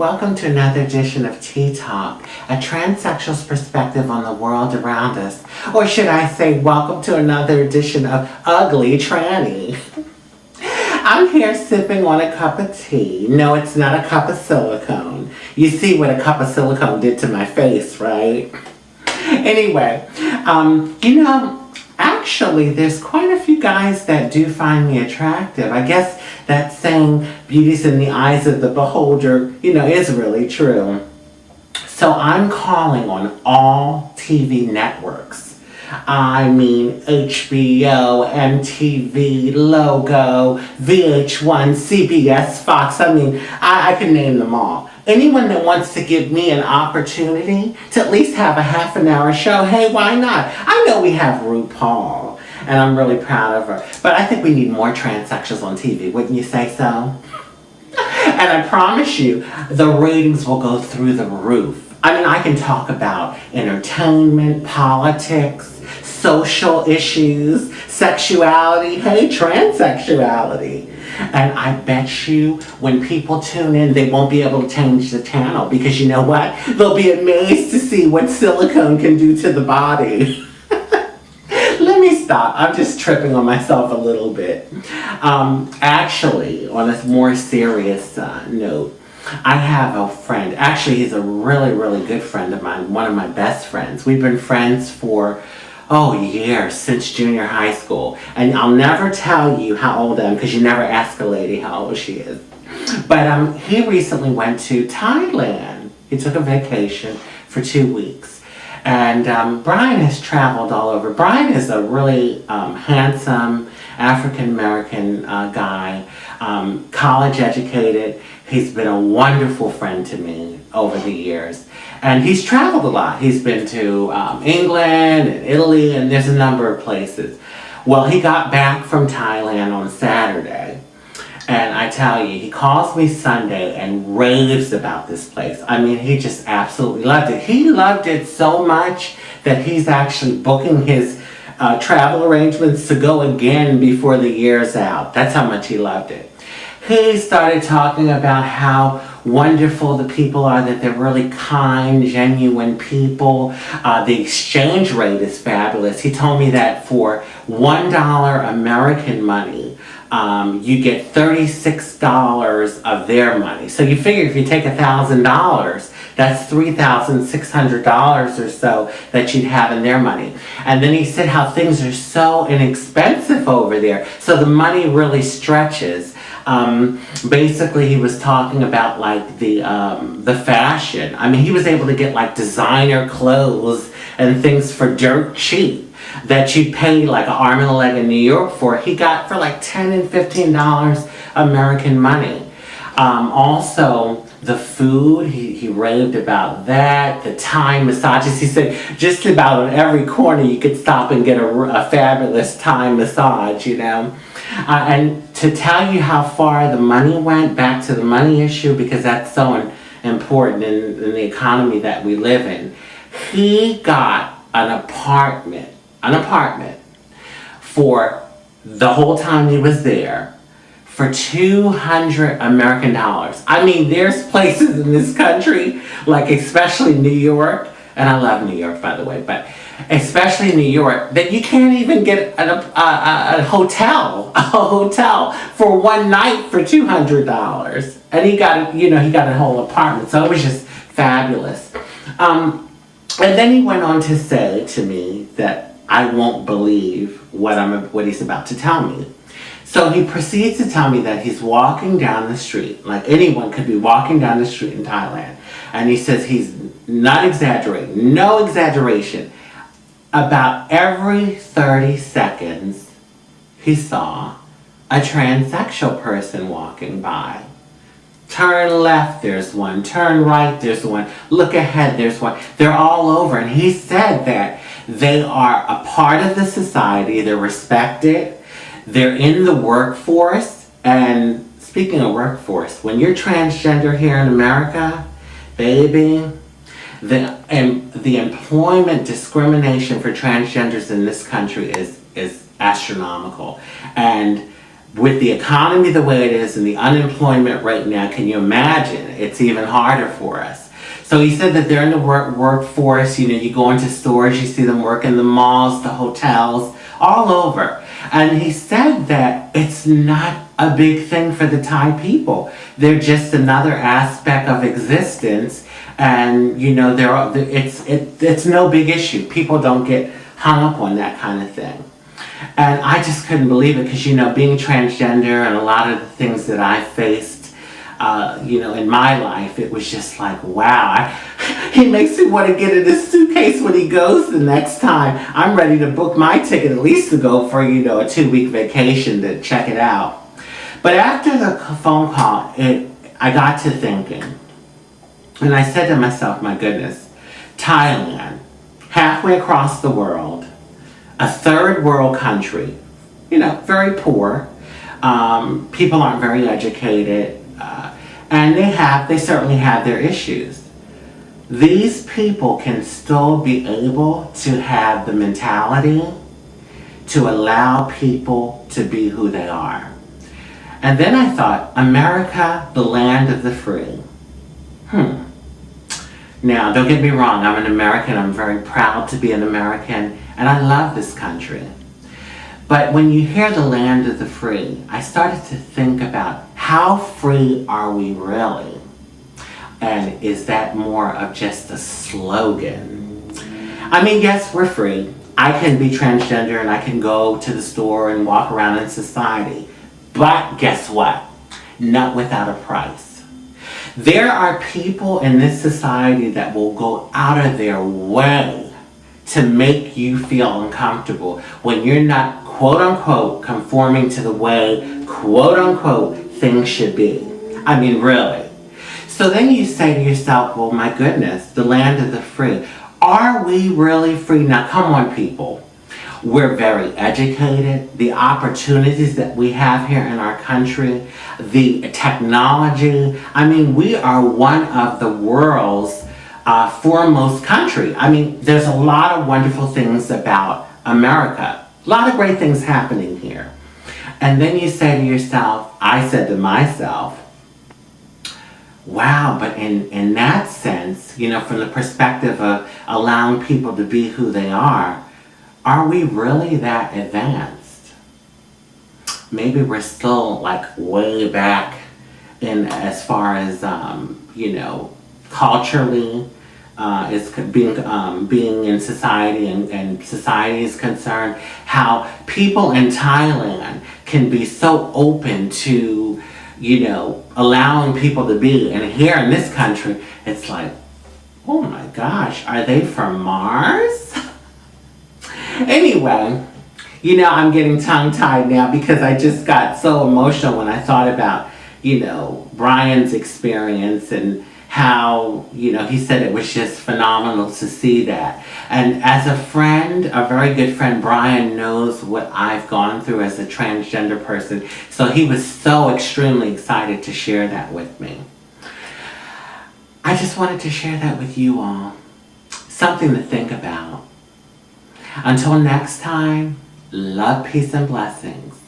welcome to another edition of Tea Talk, a transsexual's perspective on the world around us. Or should I say, welcome to another edition of Ugly Tranny. I'm here sipping on a cup of tea. No, it's not a cup of silicone. You see what a cup of silicone did to my face, right? Anyway, actually, there's quite a few guys that do find me attractive. I guess that saying, beauty's in the eyes of the beholder, is really true. So I'm calling on all TV networks. I mean, HBO, MTV, Logo, VH1, CBS, Fox. I can name them all. Anyone that wants to give me an opportunity to at least have a half an hour show, hey, why not? I know we have RuPaul, and I'm really proud of her. But I think we need more transsexuals on TV, wouldn't you say so? And I promise you, the ratings will go through the roof. I can talk about entertainment, politics, social issues, sexuality, hey, transsexuality. And I bet you when people tune in, they won't be able to change the channel because you know what? They'll be amazed to see what silicone can do to the body. Let me stop. I'm just tripping on myself a little bit. Actually, on a more serious note, I have a friend. Actually, he's a really, really good friend of mine, one of my best friends. We've been friends for years, since junior high school. And I'll never tell you how old I am because you never ask a lady how old she is. But he recently went to Thailand. He took a vacation for 2 weeks. And Brian has traveled all over. Brian is a really handsome African-American guy, college educated. He's been a wonderful friend to me over the years. And he's traveled a lot. He's been to England and Italy, and there's a number of places. Well, he got back from Thailand on Saturday. And I tell you, he calls me Sunday and raves about this place. He just absolutely loved it. He loved it so much that he's actually booking his travel arrangements to go again before the year's out. That's how much he loved it. He started talking about how wonderful the people are, that they're really kind, genuine people. The exchange rate is fabulous. He told me that for $1 American money, you get $36 of their money. So you figure if you take $1,000, that's $3,600 or so that you'd have in their money. And then he said how things are so inexpensive over there, so the money really stretches. Basically, he was talking about like the fashion. He was able to get like designer clothes and things for dirt cheap that you'd pay like an arm and a leg in New York for. He got for like $10 and $15 American money. Also, the food, he raved about that. The Thai massages, he said just about on every corner you could stop and get a fabulous Thai massage, And to tell you how far the money went, back to the money issue, because that's so important in the economy that we live in, he got an apartment for the whole time he was there for $200 American dollars. There's places in this country, like especially New York, and I love New York, by the way, but especially New York, that you can't even get a hotel for one night for $200. And he got a whole apartment, so it was just fabulous. And then he went on to say to me that I won't believe what he's about to tell me. So he proceeds to tell me that he's walking down the street, like anyone could be walking down the street in Thailand, and he says he's not exaggerating, no exaggeration. About every 30 seconds, he saw a transsexual person walking by. Turn left, there's one. Turn right, there's one. Look ahead, there's one. They're all over. And he said that they are a part of the society. They're respected. They're in the workforce. And speaking of workforce, when you're transgender here in America, baby, the employment discrimination for transgenders in this country is astronomical. And with the economy the way it is and the unemployment right now, can you imagine? It's even harder for us. So he said that they're in the workforce. You know, you go into stores, you see them work in the malls, the hotels, all over. And he said that it's not a big thing for the Thai people. They're just another aspect of existence, and you know, it's no big issue. People don't get hung up on that kind of thing. And I just couldn't believe it, because you know, being transgender and a lot of the things that I faced, you know, in my life, it was just like, wow. He makes me want to get in his suitcase when he goes the next time. I'm ready to book my ticket at least to go for, you know, a 2-week vacation to check it out. But after the phone call, I got to thinking, and I said to myself, my goodness, Thailand, halfway across the world, a third world country, you know, very poor, people aren't very educated, and they certainly have their issues. These people can still be able to have the mentality to allow people to be who they are. And then I thought, America, the land of the free. Now, don't get me wrong, I'm an American, I'm very proud to be an American, and I love this country. But when you hear the land of the free, I started to think about, how free are we really? And is that more of just a slogan? I mean, yes, we're free. I can be transgender and I can go to the store and walk around in society. But guess what? Not without a price. There are people in this society that will go out of their way to make you feel uncomfortable when you're not, quote unquote, conforming to the way, quote unquote, things should be. I mean, really. So then you say to yourself, well, my goodness, the land of the free. Are we really free? Now, come on, people. We're very educated. The opportunities that we have here in our country, the technology. I mean, we are one of the world's foremost country. I mean, there's a lot of wonderful things about America. A lot of great things happening here. And then you say to yourself, I said to myself, wow, but in that sense, you know, from the perspective of allowing people to be who they are we really that advanced? Maybe we're still like way back in as far as, you know, culturally, is being in society and society is concerned, how people in Thailand can be so open to, you know, allowing people to be. And here in this country, it's like, oh my gosh, are they from Mars? Anyway, you know, I'm getting tongue-tied now because I just got so emotional when I thought about, you know, Brian's experience and how, you know, he said it was just phenomenal to see that. And as a friend, a very good friend, Brian knows what I've gone through as a transgender person. So he was so extremely excited to share that with me. I just wanted to share that with you all. Something to think about. Until next time, love, peace, and blessings.